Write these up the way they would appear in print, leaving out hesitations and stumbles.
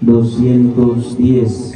210.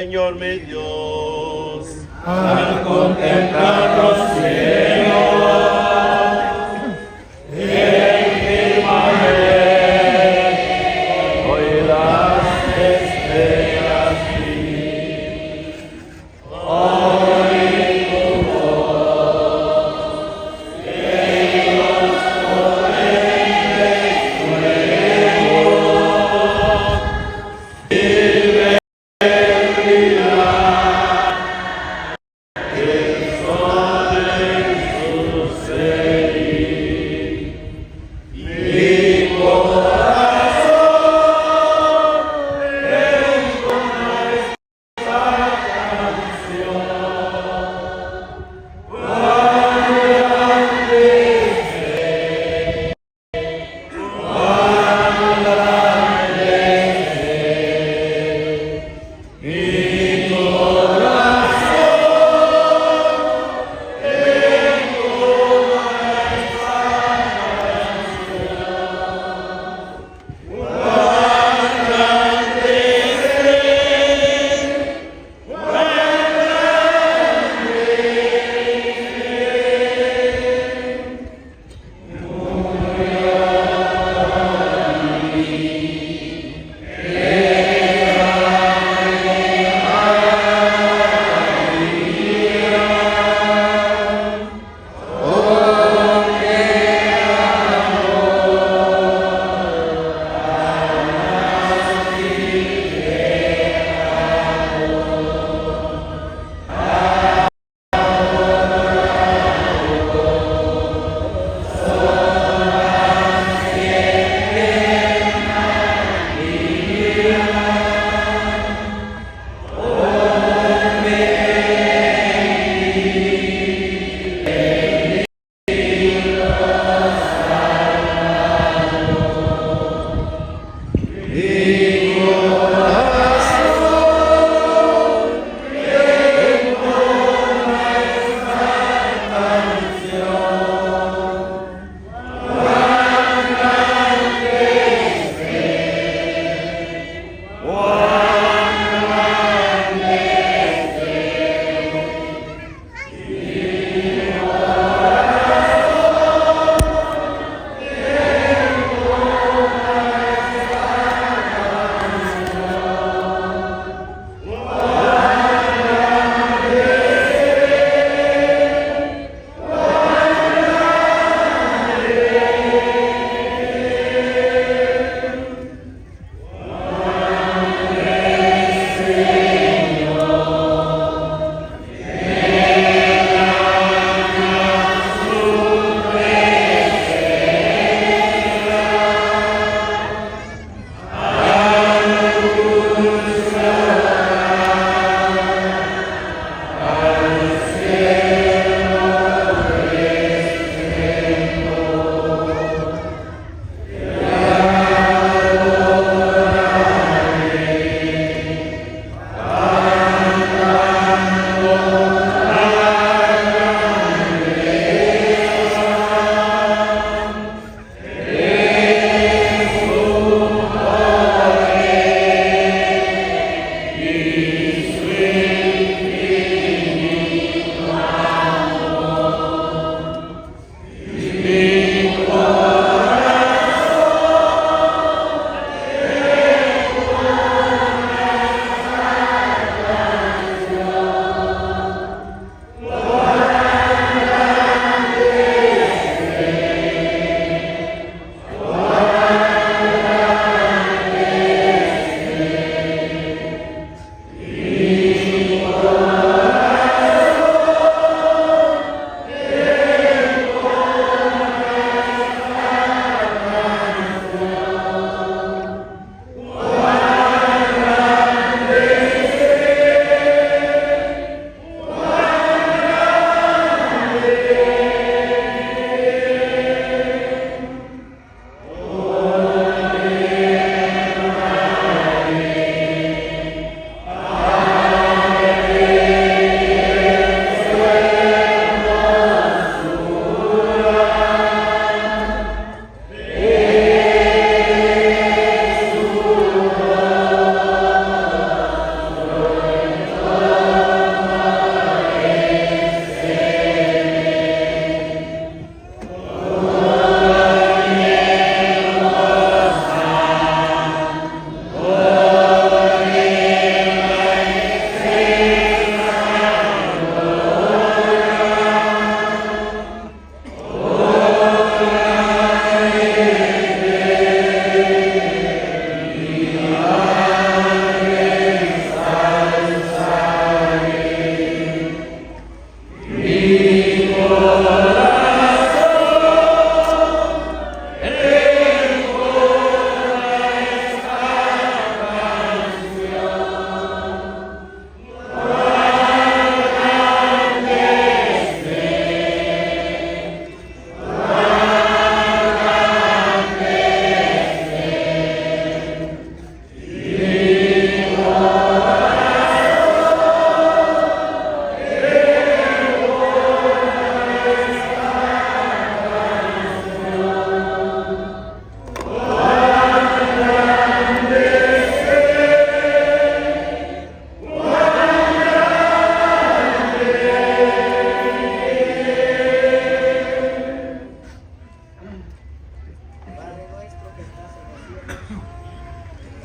Señor mi Dios, al contemplar los cielos,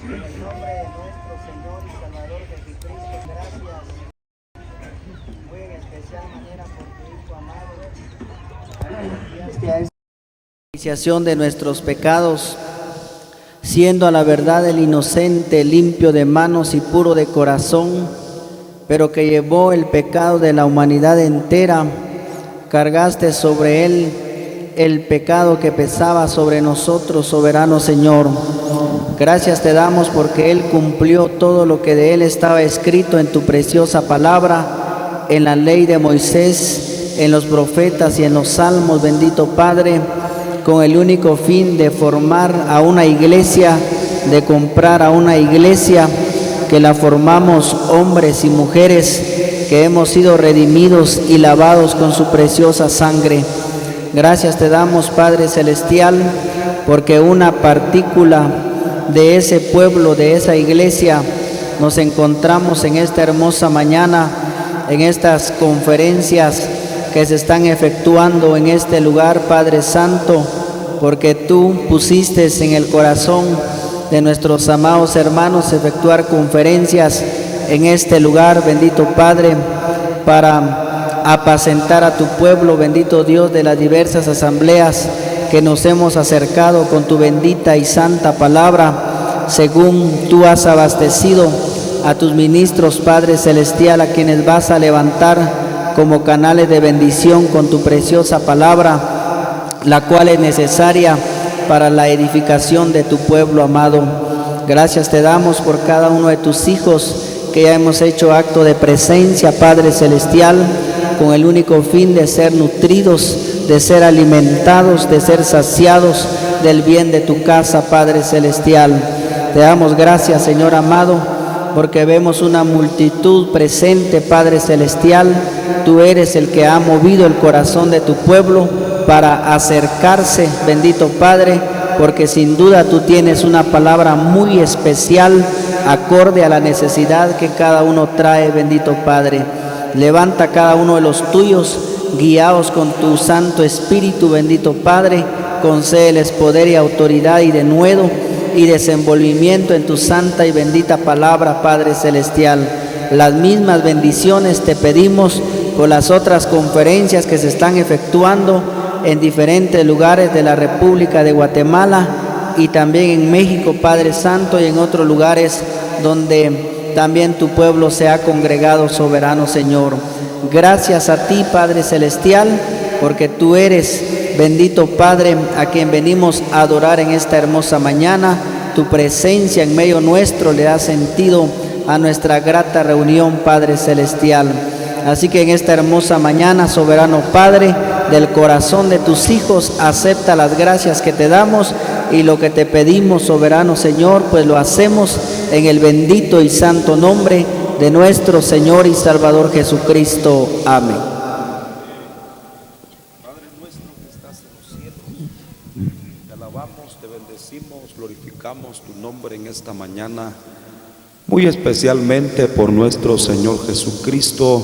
En el nombre de nuestro Señor y Salvador Jesucristo, gracias muy en especial manera por tu Hijo amado. Iniciación de nuestros pecados, siendo a la verdad el inocente, limpio de manos y puro de corazón, pero que llevó el pecado de la humanidad entera, cargaste sobre él el pecado que pesaba sobre nosotros, soberano Señor. Gracias te damos porque Él cumplió todo lo que de Él estaba escrito en tu preciosa palabra, en la ley de Moisés, en los profetas y en los salmos, bendito Padre, con el único fin de formar a una iglesia, de comprar a una iglesia, que la formamos hombres y mujeres que hemos sido redimidos y lavados con su preciosa sangre. Gracias te damos, Padre Celestial, porque una partícula de ese pueblo, de esa iglesia, nos encontramos en esta hermosa mañana, en estas conferencias que se están efectuando en este lugar, Padre Santo, porque tú pusiste en el corazón de nuestros amados hermanos efectuar conferencias en este lugar, bendito Padre, para apacentar a tu pueblo, bendito Dios, de las diversas asambleas que nos hemos acercado con tu bendita y santa palabra, según tú has abastecido a tus ministros, Padre Celestial, a quienes vas a levantar como canales de bendición con tu preciosa palabra, la cual es necesaria para la edificación de tu pueblo amado. Gracias te damos por cada uno de tus hijos que ya hemos hecho acto de presencia, Padre Celestial, con el único fin de ser nutridos, de ser alimentados, de ser saciados del bien de tu casa, Padre Celestial. Te damos gracias, Señor amado, porque vemos una multitud presente, Padre Celestial. Tú eres el que ha movido el corazón de tu pueblo para acercarse, bendito Padre, porque sin duda tú tienes una palabra muy especial, acorde a la necesidad que cada uno trae, bendito Padre. Levanta cada uno de los tuyos, guiados con tu Santo Espíritu, bendito Padre. Concédeles poder y autoridad y denuedo y desenvolvimiento en tu santa y bendita palabra, Padre Celestial. Las mismas bendiciones te pedimos por las otras conferencias que se están efectuando en diferentes lugares de la República de Guatemala y también en México, Padre Santo, y en otros lugares donde también tu pueblo se ha congregado, soberano Señor. Gracias a ti, Padre Celestial, porque tú eres, bendito Padre, a quien venimos a adorar en esta hermosa mañana. Tu presencia en medio nuestro le da sentido a nuestra grata reunión, Padre Celestial. Así que en esta hermosa mañana, soberano Padre, del corazón de tus hijos, acepta las gracias que te damos y lo que te pedimos, soberano Señor, pues lo hacemos en el bendito y santo nombre de nuestro Señor y Salvador Jesucristo. Amén. Padre nuestro que estás en los cielos, te alabamos, te bendecimos, glorificamos tu nombre en esta mañana, muy especialmente por nuestro Señor Jesucristo,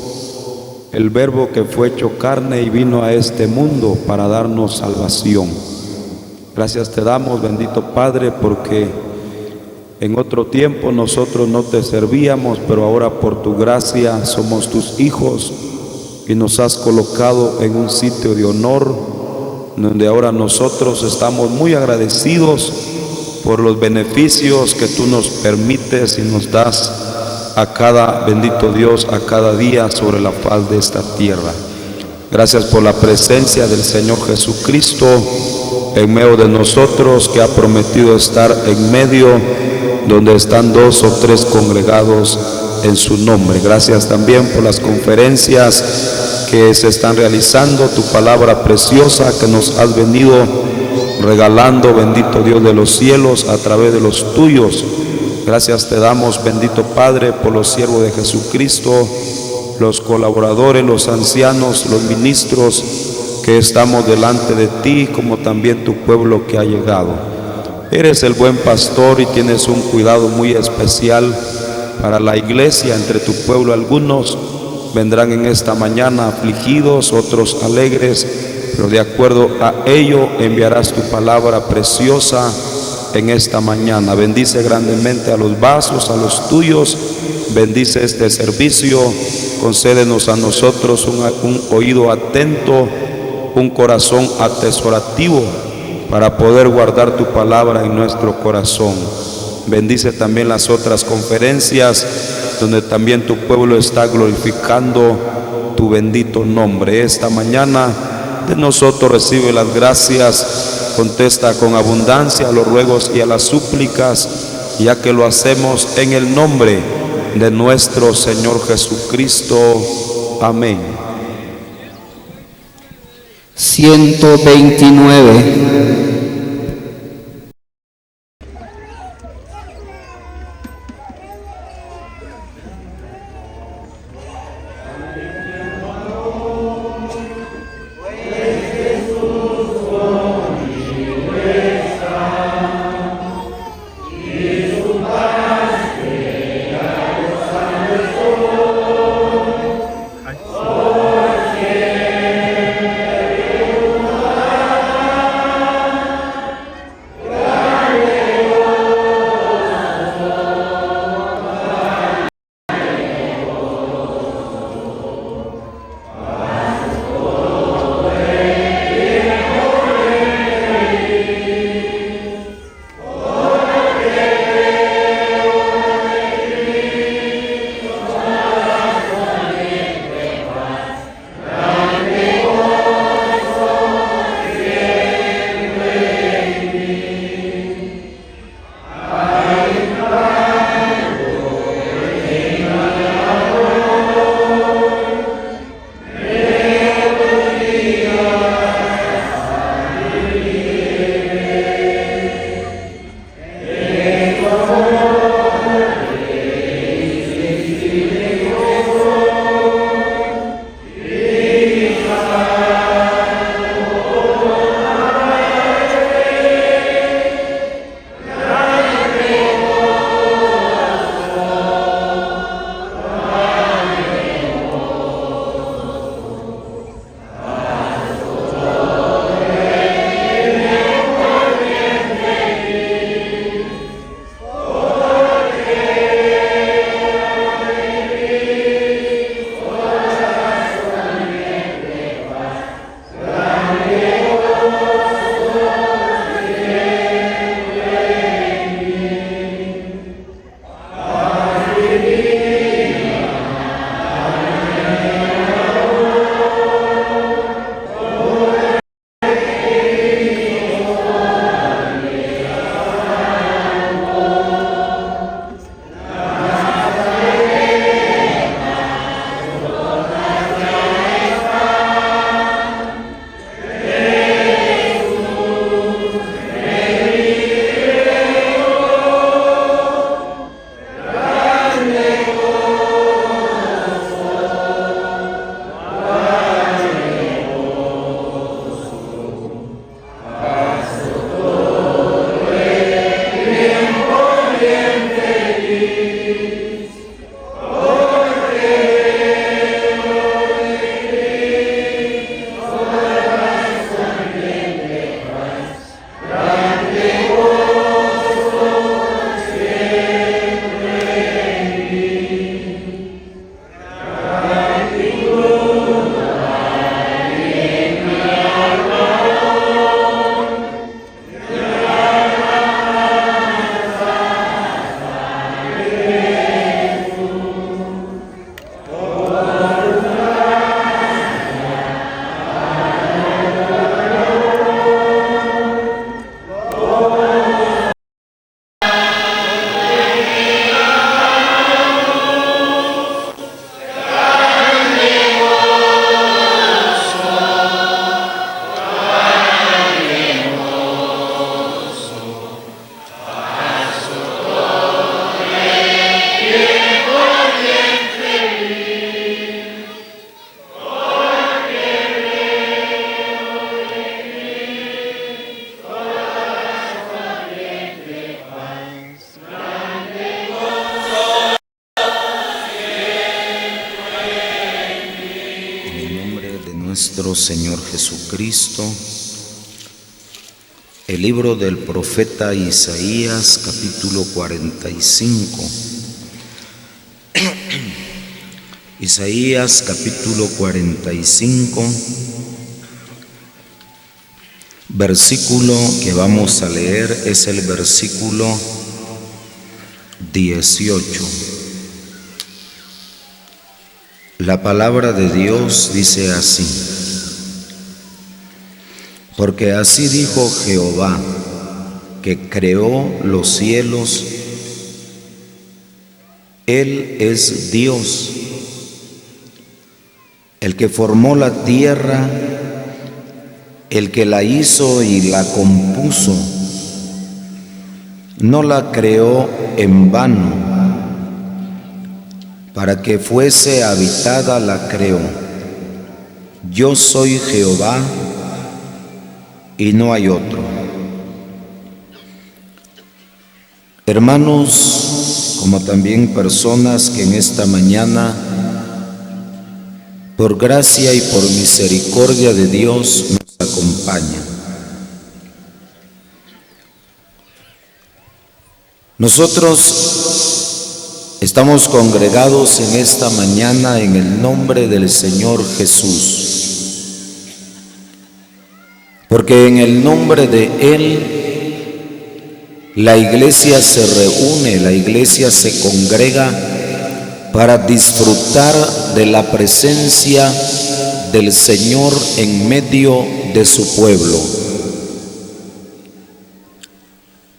el Verbo que fue hecho carne y vino a este mundo para darnos salvación. Gracias te damos, bendito Padre, porque en otro tiempo nosotros no te servíamos, pero ahora por tu gracia somos tus hijos y nos has colocado en un sitio de honor, donde ahora nosotros estamos muy agradecidos por los beneficios que tú nos permites y nos das a cada, bendito Dios, a cada día sobre la faz de esta tierra. Gracias por la presencia del Señor Jesucristo en medio de nosotros, que ha prometido estar en medio donde están 2 o 3 congregados en su nombre. Gracias también por las conferencias que se están realizando, tu palabra preciosa que nos has venido regalando, bendito Dios de los cielos, a través de los tuyos. Gracias te damos, bendito Padre, por los siervos de Jesucristo, los colaboradores, los ancianos, los ministros que estamos delante de ti, como también tu pueblo que ha llegado. Eres el buen pastor y tienes un cuidado muy especial para la iglesia entre tu pueblo. Algunos vendrán en esta mañana afligidos, otros alegres, pero de acuerdo a ello enviarás tu palabra preciosa en esta mañana. Bendice grandemente a los vasos, a los tuyos. Bendice este servicio. Concédenos a nosotros un oído atento, un corazón atesorativo para poder guardar tu palabra en nuestro corazón. Bendice también las otras conferencias donde también tu pueblo está glorificando tu bendito nombre. Esta mañana de nosotros recibe las gracias, contesta con abundancia a los ruegos y a las súplicas, ya que lo hacemos en el nombre de nuestro Señor Jesucristo. Amén. 129. Señor Jesucristo. El libro del profeta Isaías, capítulo 45. Isaías, capítulo 45, versículo que vamos a leer es el versículo 18. La palabra de Dios dice así: porque así dijo Jehová, que creó los cielos, Él es Dios, el que formó la tierra, el que la hizo y la compuso, no la creó en vano, para que fuese habitada la creó. Yo soy Jehová y no hay otro. Hermanos, como también personas que en esta mañana, por gracia y por misericordia de Dios, nos acompañan. Nosotros estamos congregados en esta mañana en el nombre del Señor Jesús, porque en el nombre de Él la iglesia se reúne, la iglesia se congrega para disfrutar de la presencia del Señor en medio de su pueblo.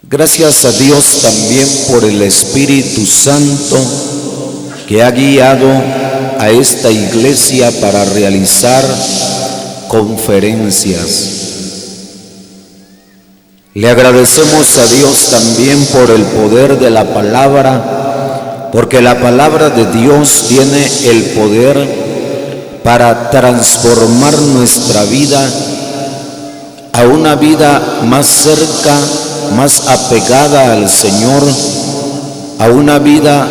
Gracias a Dios también por el Espíritu Santo que ha guiado a esta iglesia para realizar conferencias. Le agradecemos a Dios también por el poder de la palabra, porque la palabra de Dios tiene el poder para transformar nuestra vida a una vida más cerca, más apegada al Señor, a una vida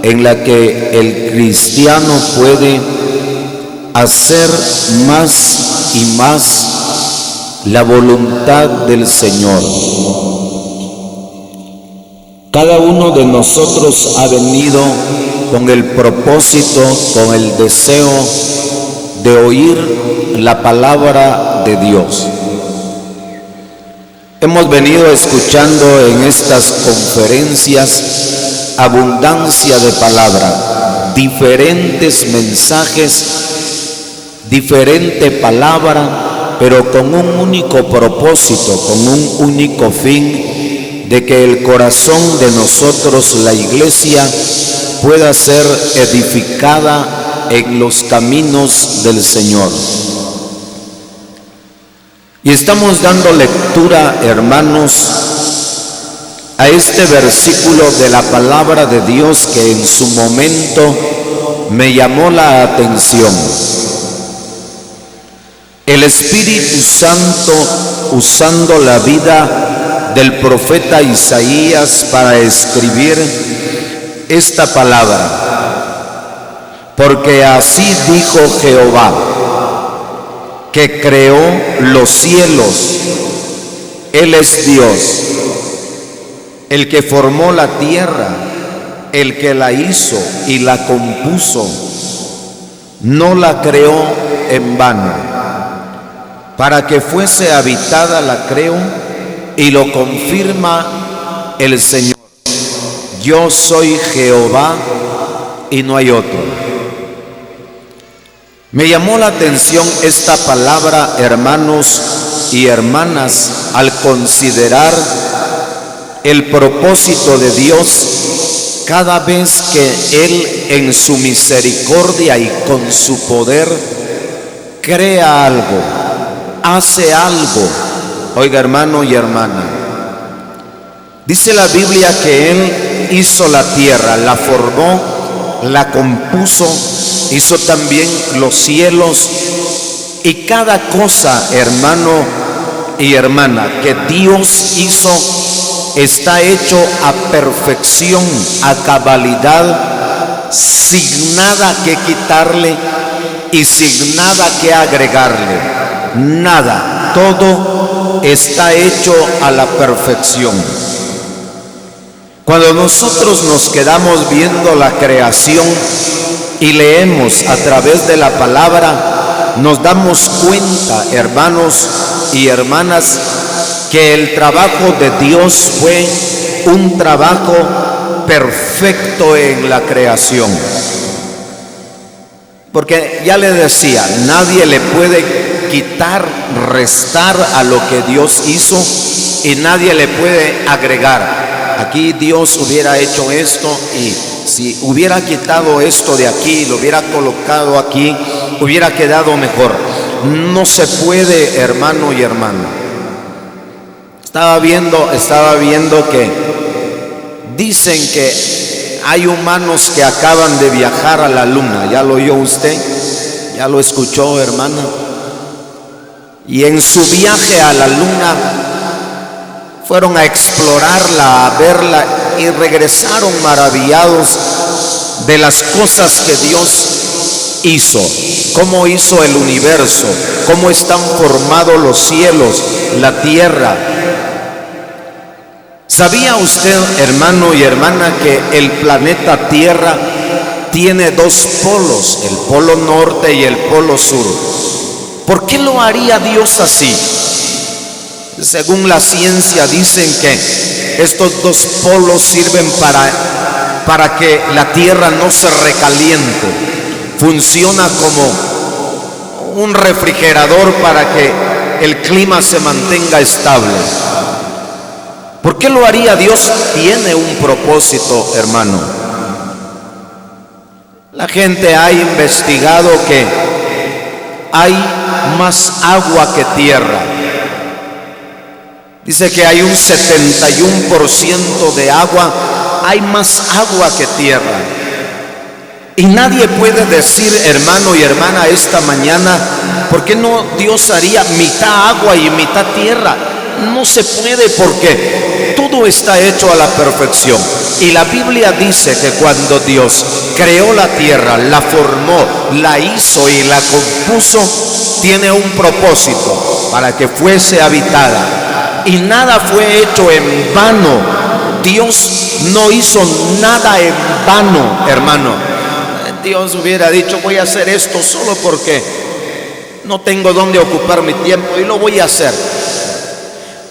en la que el cristiano puede hacer más y más la voluntad del Señor. Cada uno de nosotros ha venido con el propósito, con el deseo de oír la palabra de Dios. Hemos venido escuchando en estas conferencias abundancia de palabra, diferentes mensajes, diferente palabra, pero con un único propósito, con un único fin, de que el corazón de nosotros, la iglesia, pueda ser edificada en los caminos del Señor. Y estamos dando lectura, hermanos, a este versículo de la palabra de Dios que en su momento me llamó la atención. El Espíritu Santo, usando la vida del profeta Isaías para escribir esta palabra, porque así dijo Jehová, que creó los cielos, Él es Dios, el que formó la tierra, el que la hizo y la compuso, no la creó en vano. Para que fuese habitada la creó y lo confirma el Señor. Yo soy Jehová y no hay otro. Me llamó la atención esta palabra, hermanos y hermanas, al considerar el propósito de Dios cada vez que Él en su misericordia y con su poder crea algo, hace algo. Oiga, hermano y hermana, dice la Biblia que Él hizo la tierra, la formó, la compuso, hizo también los cielos, y cada cosa, hermano y hermana, que Dios hizo está hecho a perfección, a cabalidad, sin nada que quitarle y sin nada que agregarle. Nada, todo está hecho a la perfección. Cuando nosotros nos quedamos viendo la creación y leemos a través de la palabra, nos damos cuenta, hermanos y hermanas, que el trabajo de Dios fue un trabajo perfecto en la creación. Porque ya le decía, nadie le puede quitar, restar a lo que Dios hizo, y nadie le puede agregar. Aquí Dios hubiera hecho esto, y si hubiera quitado esto de aquí, lo hubiera colocado aquí, hubiera quedado mejor. No se puede, hermano y hermana. Estaba viendo que dicen que hay humanos que acaban de viajar a la luna. ¿Ya lo oyó usted? ¿Ya lo escuchó, hermana? Y en su viaje a la luna fueron a explorarla, a verla, y regresaron maravillados de las cosas que Dios hizo, cómo hizo el universo, cómo están formados los cielos, la tierra. ¿Sabía usted, hermano y hermana, que el planeta Tierra tiene dos polos, el polo norte y el polo sur? ¿Por qué lo haría Dios así? Según la ciencia dicen que estos dos polos sirven para que la Tierra no se recaliente. Funciona como un refrigerador para que el clima se mantenga estable. ¿Por qué lo haría Dios? Tiene un propósito, hermano. La gente ha investigado que hay más agua que tierra. Dice que hay un 71% de agua, hay más agua que tierra. Y nadie puede decir, hermano y hermana, esta mañana, ¿por qué no Dios haría mitad agua y mitad tierra? No se puede, porque todo está hecho a la perfección. Y la Biblia dice que cuando Dios creó la tierra, la formó, la hizo y la compuso, tiene un propósito para que fuese habitada. Y nada fue hecho en vano. Dios no hizo nada en vano, hermano. Dios hubiera dicho, voy a hacer esto solo porque no tengo dónde ocupar mi tiempo, y lo voy a hacer.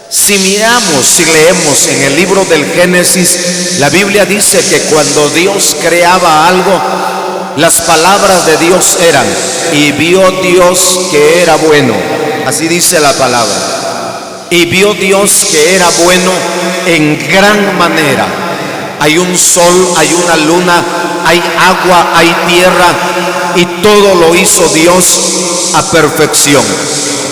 Si leemos en el libro del Génesis, la Biblia dice que cuando Dios creaba algo, las palabras de Dios eran: y vio Dios que era bueno. Así dice la palabra. Y vio Dios que era bueno en gran manera. Hay un sol, hay una luna, hay agua, hay tierra, y todo lo hizo Dios a perfección.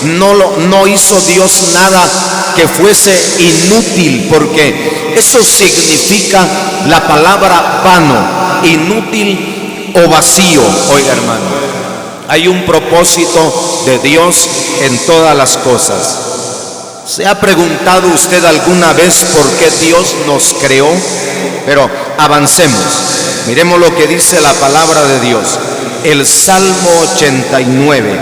No hizo Dios nada que fuese inútil, porque eso significa la palabra vano, inútil o vacío. Oiga, hermano, hay un propósito de Dios en todas las cosas. ¿Se ha preguntado usted alguna vez por qué Dios nos creó? Pero avancemos. Miremos lo que dice la palabra de Dios. El Salmo 89.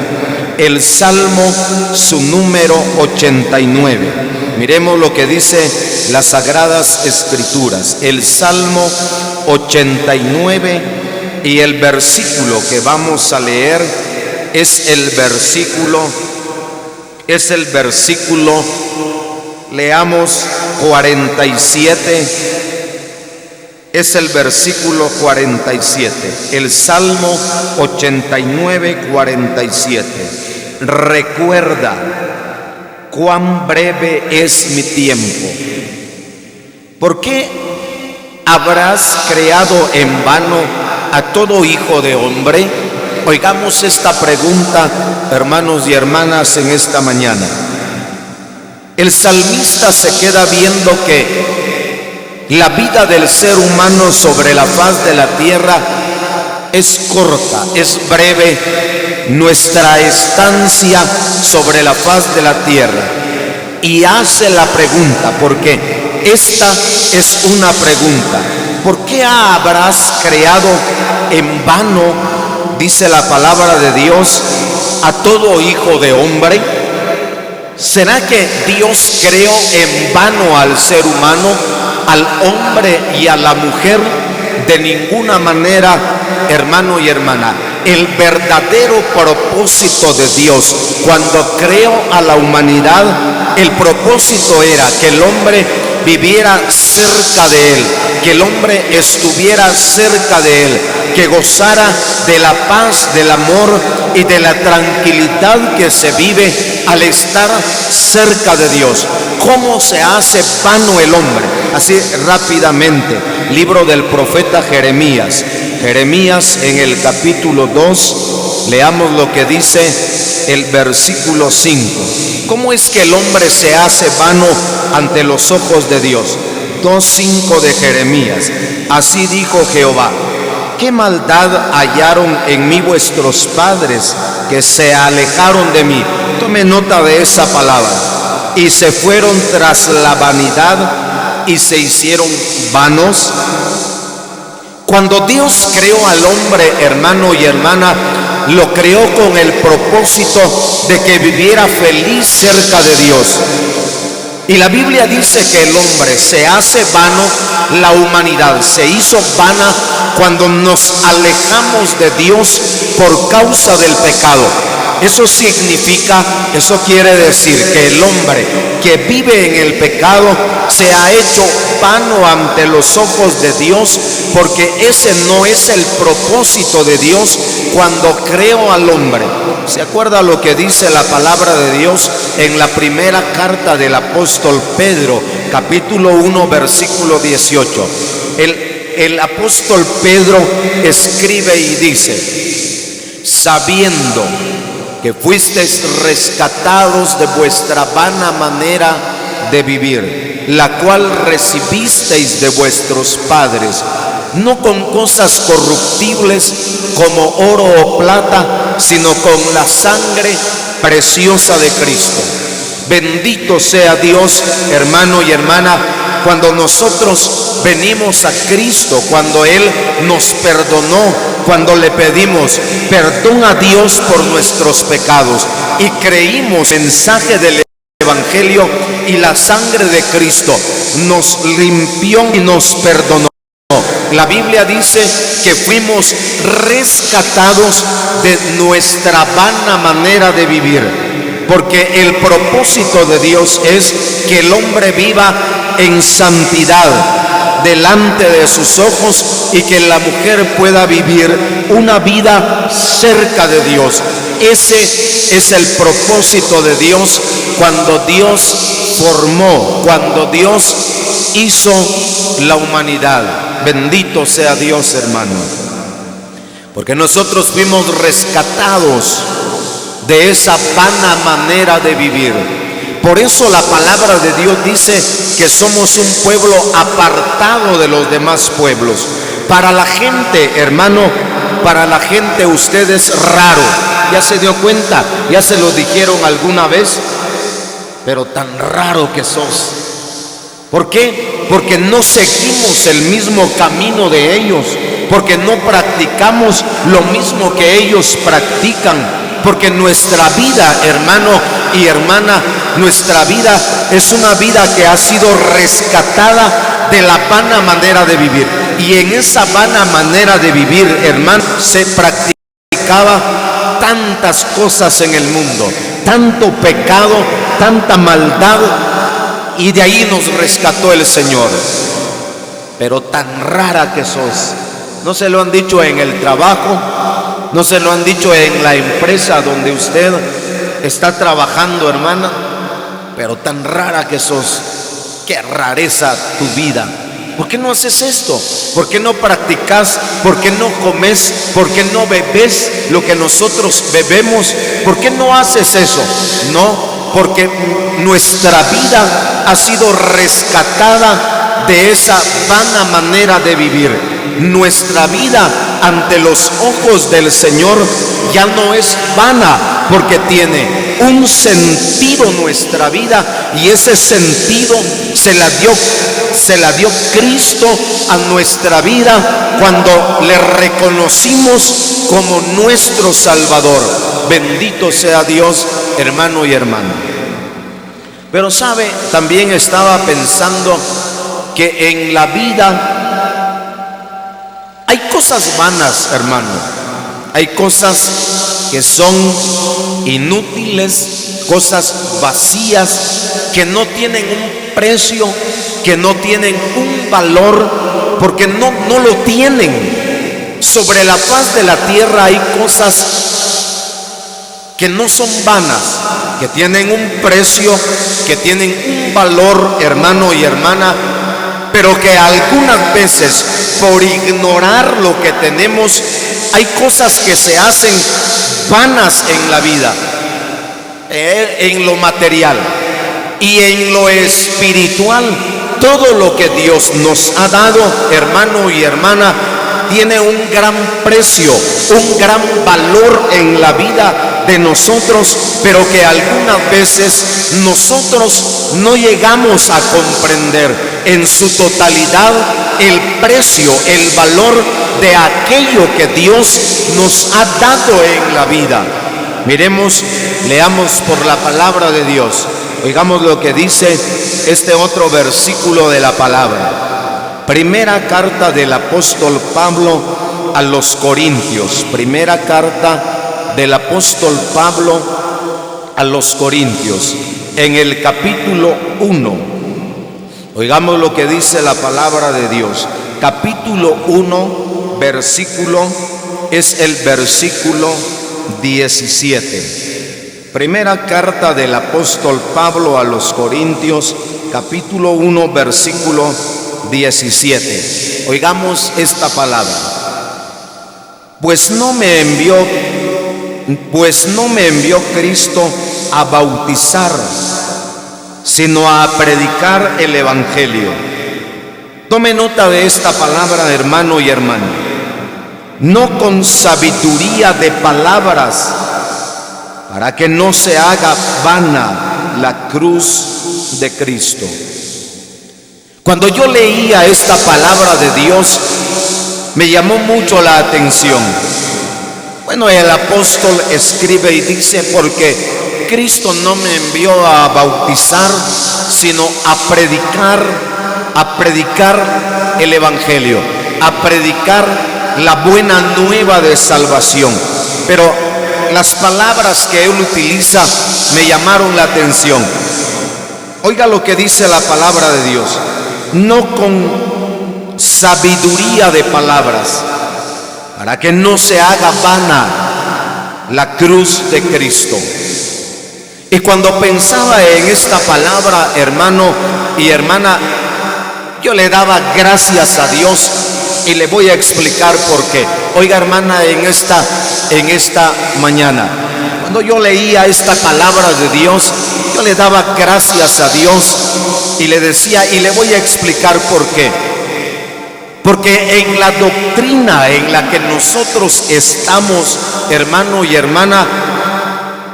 El Salmo, su número 89. Miremos lo que dice las Sagradas Escrituras. El Salmo 89, y el versículo que vamos a leer es el versículo, leamos 47. Es el versículo 47, el Salmo 89, 47. Recuerda cuán breve es mi tiempo. ¿Por qué habrás creado en vano a todo hijo de hombre? Oigamos esta pregunta, hermanos y hermanas, en esta mañana. El salmista se queda viendo que la vida del ser humano sobre la faz de la tierra es corta, es breve, nuestra estancia sobre la faz de la tierra. Y hace la pregunta, porque esta es una pregunta: ¿por qué habrás creado en vano, dice la palabra de Dios, a todo hijo de hombre? ¿Será que Dios creó en vano al ser humano, al hombre y a la mujer? De ninguna manera, hermano y hermana. El verdadero propósito de Dios cuando creó a la humanidad, el propósito era que el hombre viviera cerca de Él, que el hombre estuviera cerca de Él, que gozara de la paz, del amor y de la tranquilidad que se vive al estar cerca de Dios. ¿Cómo se hace vano el hombre? Así rápidamente, libro del profeta Jeremías. Jeremías en el capítulo 2, leamos lo que dice el versículo 5. ¿Cómo es que el hombre se hace vano ante los ojos de Dios? 2:5 de Jeremías. Así dijo Jehová: ¿qué maldad hallaron en mí vuestros padres, que se alejaron de mí? Tome nota de esa palabra. Y se fueron tras la vanidad y se hicieron vanos. Cuando Dios creó al hombre, hermano y hermana, lo creó con el propósito de que viviera feliz cerca de Dios. Y la Biblia dice que el hombre se hace vano, la humanidad se hizo vana cuando nos alejamos de Dios por causa del pecado. Eso significa, eso quiere decir que el hombre que vive en el pecado se ha hecho vano ante los ojos de Dios, porque ese no es el propósito de Dios cuando creó al hombre. ¿Se acuerda lo que dice la palabra de Dios en la primera carta del apóstol Pedro, capítulo 1, versículo 18? El apóstol Pedro escribe y dice: sabiendo que fuisteis rescatados de vuestra vana manera de vivir, la cual recibisteis de vuestros padres, no con cosas corruptibles como oro o plata, sino con la sangre preciosa de Cristo. Bendito sea Dios, hermano y hermana, cuando nosotros venimos a Cristo, cuando Él nos perdonó, cuando le pedimos perdón a Dios por nuestros pecados y creímos el mensaje del Evangelio, y la sangre de Cristo nos limpió y nos perdonó. La Biblia dice que fuimos rescatados de nuestra vana manera de vivir, porque el propósito de Dios es que el hombre viva en santidad delante de sus ojos y que la mujer pueda vivir una vida cerca de Dios. Ese es el propósito de Dios cuando Dios formó, cuando Dios hizo la humanidad. Bendito sea Dios, hermano, porque nosotros fuimos rescatados de esa vana manera de vivir. Por eso la palabra de Dios dice que somos un pueblo apartado de los demás pueblos. Para la gente, hermano, para la gente usted es raro. ¿Ya se dio cuenta? ¿Ya se lo dijeron alguna vez? Pero tan raro que sos. ¿Por qué? Porque no seguimos el mismo camino de ellos, porque no practicamos lo mismo que ellos practican. Porque nuestra vida, hermano y hermana, nuestra vida es una vida que ha sido rescatada de la vana manera de vivir. Y en esa vana manera de vivir, hermano, se practicaba tantas cosas en el mundo, tanto pecado, tanta maldad, y de ahí nos rescató el Señor. Pero tan rara que sos. ¿No se lo han dicho en el trabajo? ¿No se lo han dicho en la empresa donde usted está trabajando, hermana? Pero tan rara que sos. Qué rareza tu vida. ¿Por qué no haces esto? ¿Por qué no practicas? ¿Por qué no comes? ¿Por qué no bebes lo que nosotros bebemos? ¿Por qué no haces eso? No, porque nuestra vida ha sido rescatada de esa vana manera de vivir. Nuestra vida ante los ojos del Señor ya no es vana, porque tiene un sentido nuestra vida, y ese sentido se la dio Cristo a nuestra vida cuando le reconocimos como nuestro Salvador. Bendito sea Dios, hermano y hermana. Pero sabe, también estaba pensando que en la vida hay cosas vanas, hermano. Hay cosas que son inútiles, cosas vacías, que no tienen un precio, que no tienen un valor, porque no lo tienen. Sobre la faz de la tierra hay cosas que no son vanas, que tienen un precio, que tienen un valor, hermano y hermana, pero que algunas veces, por ignorar lo que tenemos, hay cosas que se hacen vanas en la vida, en lo material y en lo espiritual. Todo lo que Dios nos ha dado, hermano y hermana, tiene un gran precio, un gran valor en la vida de nosotros, pero que algunas veces nosotros no llegamos a comprender en su totalidad el precio, el valor de aquello que Dios nos ha dado en la vida. Miremos, leamos por la palabra de Dios, oigamos lo que dice este otro versículo de la palabra. Primera carta del apóstol Pablo a los Corintios. Primera carta del apóstol Pablo a los Corintios, en el capítulo 1. Oigamos lo que dice la palabra de Dios. Capítulo 1, versículo, es el versículo 17. Primera carta del apóstol Pablo a los Corintios, capítulo 1, versículo 17. Oigamos esta palabra. Pues no me envió Cristo a bautizar, sino a predicar el evangelio. Tome nota de esta palabra, hermano y hermana. No con sabiduría de palabras, para que no se haga vana la cruz de Cristo. Cuando yo leía esta palabra de Dios, me llamó mucho la atención. Bueno, el apóstol escribe y dice, porque Cristo no me envió a bautizar, sino a predicar el evangelio, a predicar la buena nueva de salvación. Pero las palabras que él utiliza me llamaron la atención. Oiga lo que dice la palabra de Dios. No con sabiduría de palabras, para que no se haga vana la cruz de Cristo. Y cuando pensaba en esta palabra, hermano y hermana, yo le daba gracias a Dios, y le voy a explicar por qué. Oiga, hermana, en esta mañana, cuando yo leía esta palabra de Dios, yo le daba gracias a Dios y le decía, y le voy a explicar por qué. Porque en la doctrina en la que nosotros estamos, hermano y hermana,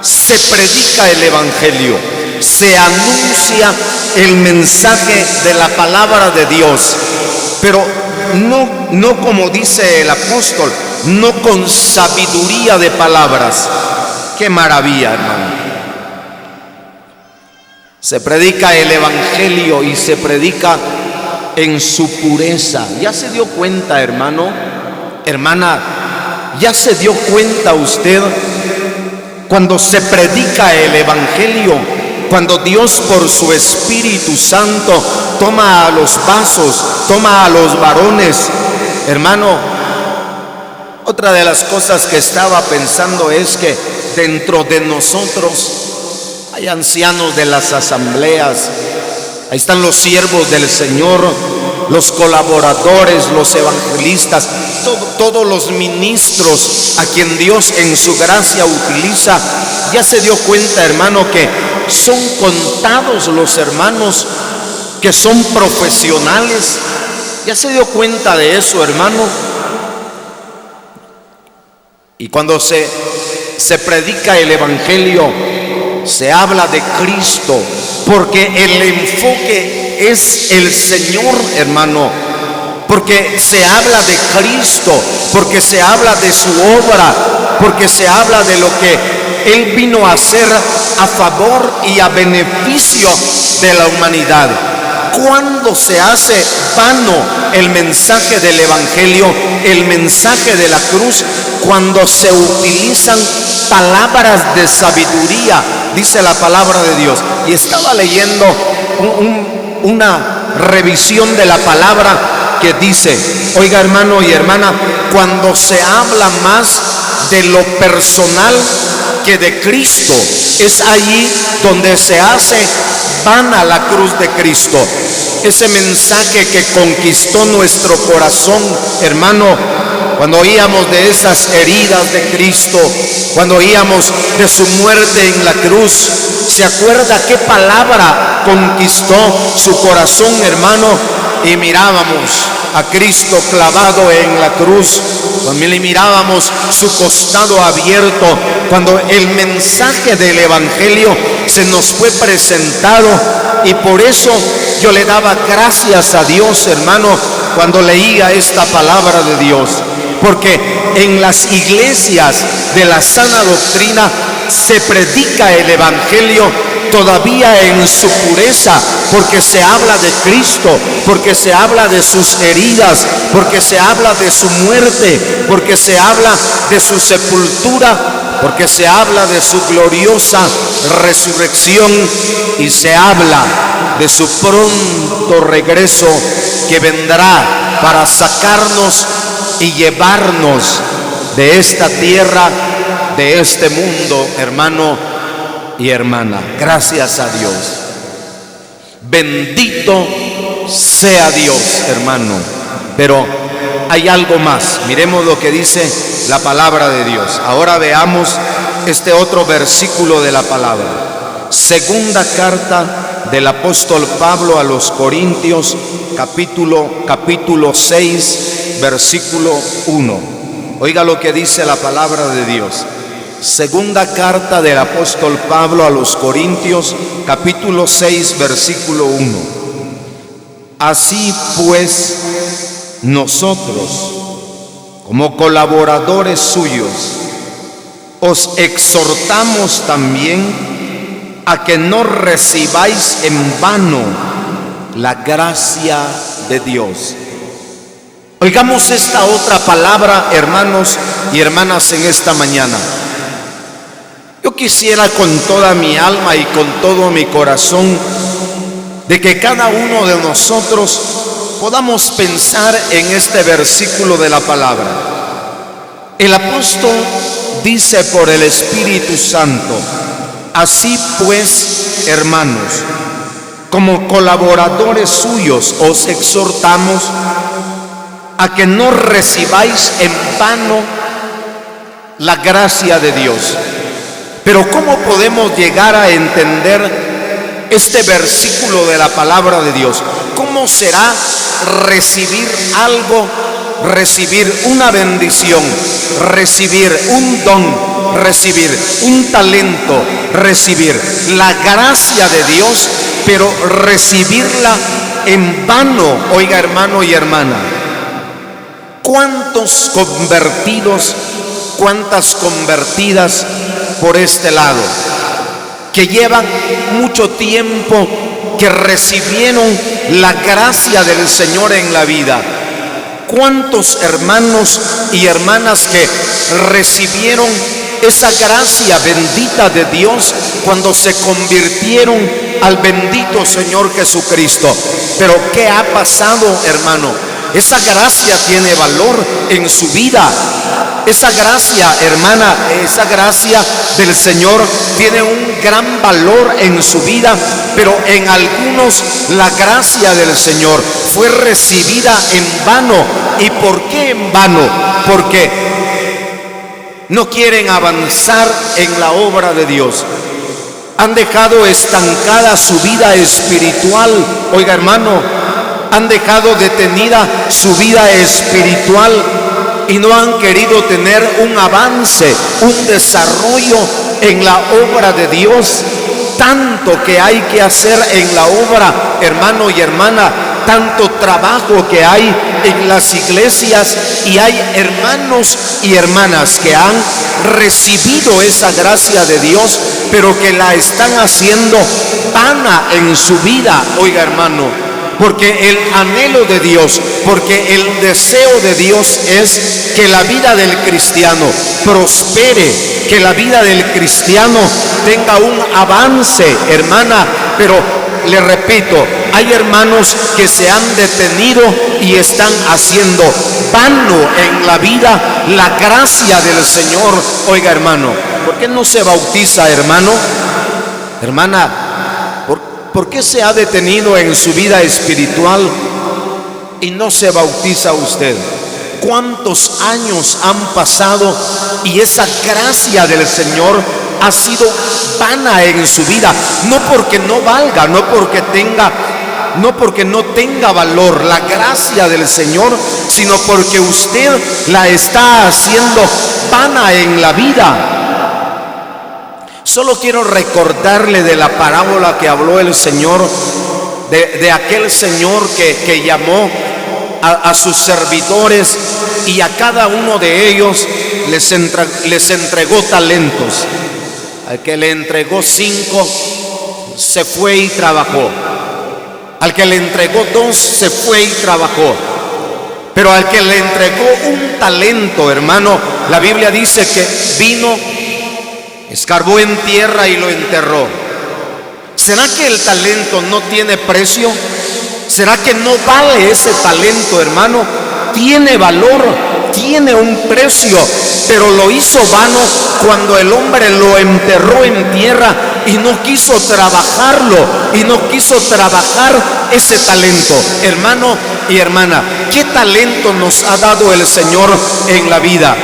se predica el evangelio, se anuncia el mensaje de la palabra de Dios, pero no como dice el apóstol, no con sabiduría de palabras. Qué maravilla, hermano. Se predica el evangelio y se predica en su pureza. ¿Ya se dio cuenta, hermano, hermana? ¿Ya se dio cuenta usted cuando se predica el evangelio? Cuando Dios por su Espíritu Santo toma a los vasos, toma a los varones, hermano. Otra de las cosas que estaba pensando es que dentro de nosotros hay ancianos de las asambleas, ahí están los siervos del Señor, los colaboradores, los evangelistas, todos los ministros a quien Dios en su gracia utiliza. Ya se dio cuenta, hermano, que son contados los hermanos que son profesionales. Ya se dio cuenta de eso, hermano. Y cuando se predica el evangelio, se habla de Cristo, porque el enfoque es el Señor, hermano. porque se habla de Cristo, porque se habla de su obra, porque se habla de lo que Él vino a hacer a favor y a beneficio de la humanidad. ¿Cuándo se hace vano el mensaje del Evangelio, el mensaje de la cruz? Cuando se utilizan palabras de sabiduría, dice la palabra de Dios. Y estaba leyendo una revisión de la palabra que dice, oiga hermano y hermana, cuando se habla más de lo personal que de Cristo, es allí donde se hace vana la cruz de Cristo. Ese mensaje que conquistó nuestro corazón, hermano, cuando oíamos de esas heridas de Cristo, cuando oíamos de su muerte en la cruz, ¿se acuerda qué palabra conquistó su corazón, hermano? Y mirábamos a Cristo clavado en la cruz, cuando le mirábamos su costado abierto, cuando el mensaje del Evangelio se nos fue presentado. Y por eso yo le daba gracias a Dios, hermano, cuando leía esta palabra de Dios, porque en las iglesias de la sana doctrina se predica el Evangelio todavía en su pureza, porque se habla de Cristo, porque se habla de sus heridas, porque se habla de su muerte, porque se habla de su sepultura, porque se habla de su gloriosa resurrección y se habla de su pronto regreso, que vendrá para sacarnos y llevarnos de esta tierra, de este mundo, hermano y hermana. Gracias a Dios. Bendito sea Dios, hermano. Pero hay algo más. Miremos lo que dice la palabra de Dios. Ahora veamos este otro versículo de la palabra. Segunda carta del apóstol Pablo a los Corintios, capítulo 6, versículo 1. Oiga lo que dice la palabra de Dios. Segunda carta del apóstol Pablo a los Corintios, capítulo 6, versículo 1. Así pues, nosotros, como colaboradores suyos, os exhortamos también a que no recibáis en vano la gracia de Dios. Oigamos esta otra palabra, hermanos y hermanas, en esta mañana. Yo quisiera con toda mi alma y con todo mi corazón de que cada uno de nosotros podamos pensar en este versículo de la palabra. El apóstol dice por el Espíritu Santo: así pues, hermanos, como colaboradores suyos os exhortamos a que no recibáis en vano la gracia de Dios. Pero ¿cómo podemos llegar a entender este versículo de la palabra de Dios? ¿Cómo será recibir algo, recibir una bendición, recibir un don, recibir un talento, recibir la gracia de Dios, pero recibirla en vano? Oiga, hermano y hermana, ¿cuántos convertidos, cuántas convertidas por este lado, que llevan mucho tiempo, que recibieron la gracia del Señor en la vida? ¿Cuántos hermanos y hermanas que recibieron esa gracia bendita de Dios cuando se convirtieron al bendito Señor Jesucristo? Pero ¿qué ha pasado, hermano? Esa gracia tiene valor en su vida. Esa gracia, hermana, esa gracia del Señor tiene un gran valor en su vida, pero en algunos la gracia del Señor fue recibida en vano. ¿Y por qué en vano? Porque no quieren avanzar en la obra de Dios. Han dejado estancada su vida espiritual. Oiga, hermano, han dejado detenida su vida espiritual y no han querido tener un avance, un desarrollo en la obra de Dios. Tanto que hay que hacer en la obra, hermano y hermana, tanto trabajo que hay en las iglesias, y hay hermanos y hermanas que han recibido esa gracia de Dios, pero que la están haciendo vana en su vida. Oiga, hermano, porque el anhelo de Dios, porque el deseo de Dios es que la vida del cristiano prospere, que la vida del cristiano tenga un avance, hermana. Pero le repito, hay hermanos que se han detenido y están haciendo vano en la vida la gracia del Señor. Oiga, hermano, ¿por qué no se bautiza, hermano? Hermana, ¿por qué se ha detenido en su vida espiritual y no se bautiza usted? ¿Cuántos años han pasado y esa gracia del Señor ha sido vana en su vida? No porque no valga, no porque no tenga valor la gracia del Señor, sino porque usted la está haciendo vana en la vida. Solo quiero recordarle de la parábola que habló el Señor, de aquel Señor que llamó a sus servidores, y a cada uno de ellos les entregó talentos. Al que le entregó 5, se fue y trabajó. Al que le entregó 2, se fue y trabajó. Pero al que le entregó un talento, hermano, la Biblia dice que vino, escarbó en tierra y lo enterró. ¿Será que el talento no tiene precio? ¿Será que no vale ese talento, hermano? Tiene valor, tiene un precio, pero lo hizo vano cuando el hombre lo enterró en tierra y no quiso trabajarlo, y no quiso trabajar ese talento. Hermano y hermana, ¿qué talento nos ha dado el Señor en la vida?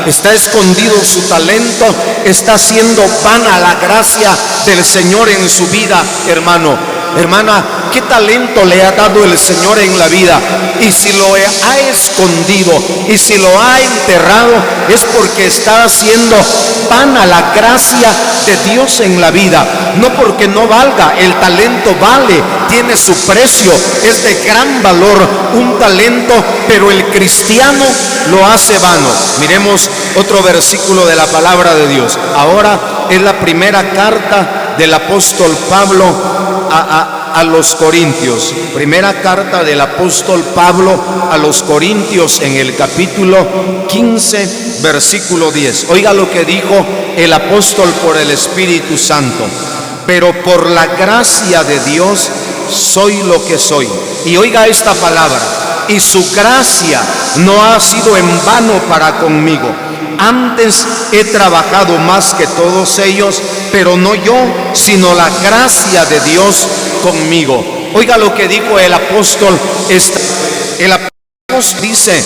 ¿Está escondido su talento? ¿Está siendo vana la gracia del Señor en su vida, hermano? Hermana, ¿qué talento le ha dado el Señor en la vida? Y si lo ha escondido y si lo ha enterrado, es porque está haciendo vana la gracia de Dios en la vida. No porque no valga, el talento vale, tiene su precio, es de gran valor un talento, pero el cristiano lo hace vano. Miremos otro versículo de la palabra de Dios. Ahora es la primera carta del apóstol Pablo a los Corintios. Primera carta del apóstol Pablo a los Corintios, en el capítulo 15, versículo 10. Oiga lo que dijo el apóstol por el Espíritu Santo: pero por la gracia de Dios soy lo que soy. Y oiga esta palabra: y su gracia no ha sido en vano para conmigo. Antes he trabajado más que todos ellos, pero no yo, sino la gracia de Dios conmigo. Oiga lo que dijo el apóstol. El apóstol dice: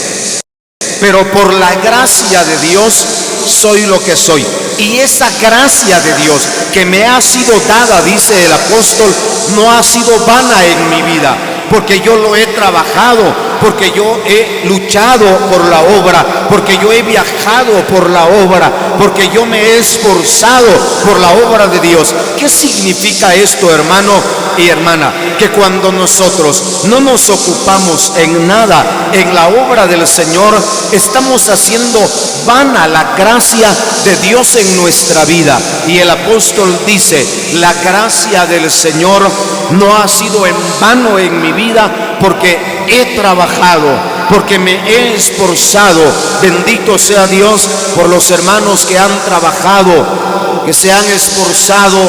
pero por la gracia de Dios soy lo que soy. Y esa gracia de Dios que me ha sido dada, dice el apóstol, no ha sido vana en mi vida, porque yo lo he trabajado, porque yo he luchado por la obra, porque yo he viajado por la obra, porque yo me he esforzado por la obra de Dios. ¿Qué significa esto, hermano y hermana? Que cuando nosotros no nos ocupamos en nada en la obra del Señor, estamos haciendo vana la gracia de Dios en nuestra vida. Y el apóstol dice: la gracia del Señor no ha sido en vano en mi vida, porque he trabajado, porque me he esforzado. Bendito sea Dios por los hermanos que han trabajado, que se han esforzado,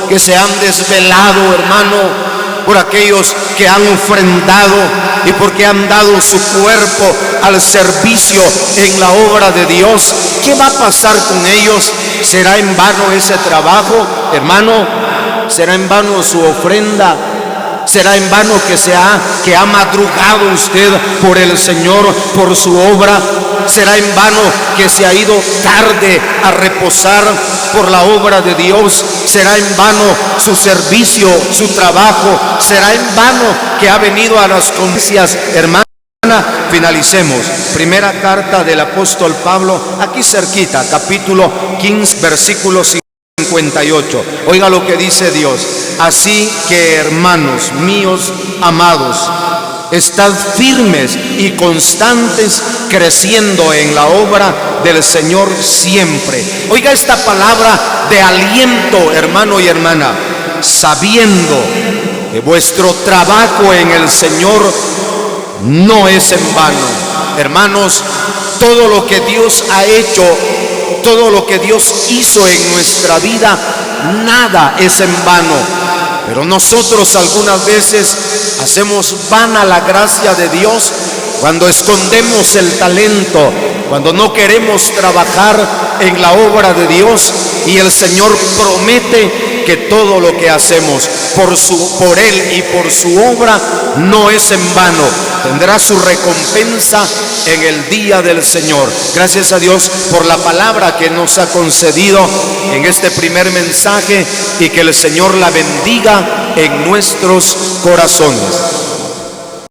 que se han desvelado, hermano, por aquellos que han ofrendado y porque han dado su cuerpo al servicio en la obra de Dios. ¿Qué va a pasar con ellos? ¿Será en vano ese trabajo, hermano? ¿Será en vano su ofrenda? ¿Será en vano que ha madrugado usted por el Señor, por su obra? ¿Será en vano que se ha ido tarde a reposar por la obra de Dios? ¿Será en vano su servicio, su trabajo? ¿Será en vano que ha venido a las conciencias, hermana? Finalicemos. Primera carta del apóstol Pablo, aquí cerquita, capítulo 15, versículo 58. Oiga lo que dice Dios: así que, hermanos míos amados, Estad firmes y constantes, creciendo en la obra del Señor siempre. Oiga esta palabra de aliento, hermano y hermana, sabiendo que vuestro trabajo en el Señor no es en vano. Hermanos, todo lo que Dios ha hecho, todo lo que Dios hizo en nuestra vida, nada es en vano. Pero nosotros algunas veces hacemos vana la gracia de Dios cuando escondemos el talento, cuando no queremos trabajar en la obra de Dios, y el Señor promete que todo lo que hacemos por Él y por su obra no es en vano. Tendrá su recompensa en el día del Señor. Gracias a Dios por la palabra que nos ha concedido en este primer mensaje, y que el Señor la bendiga en nuestros corazones.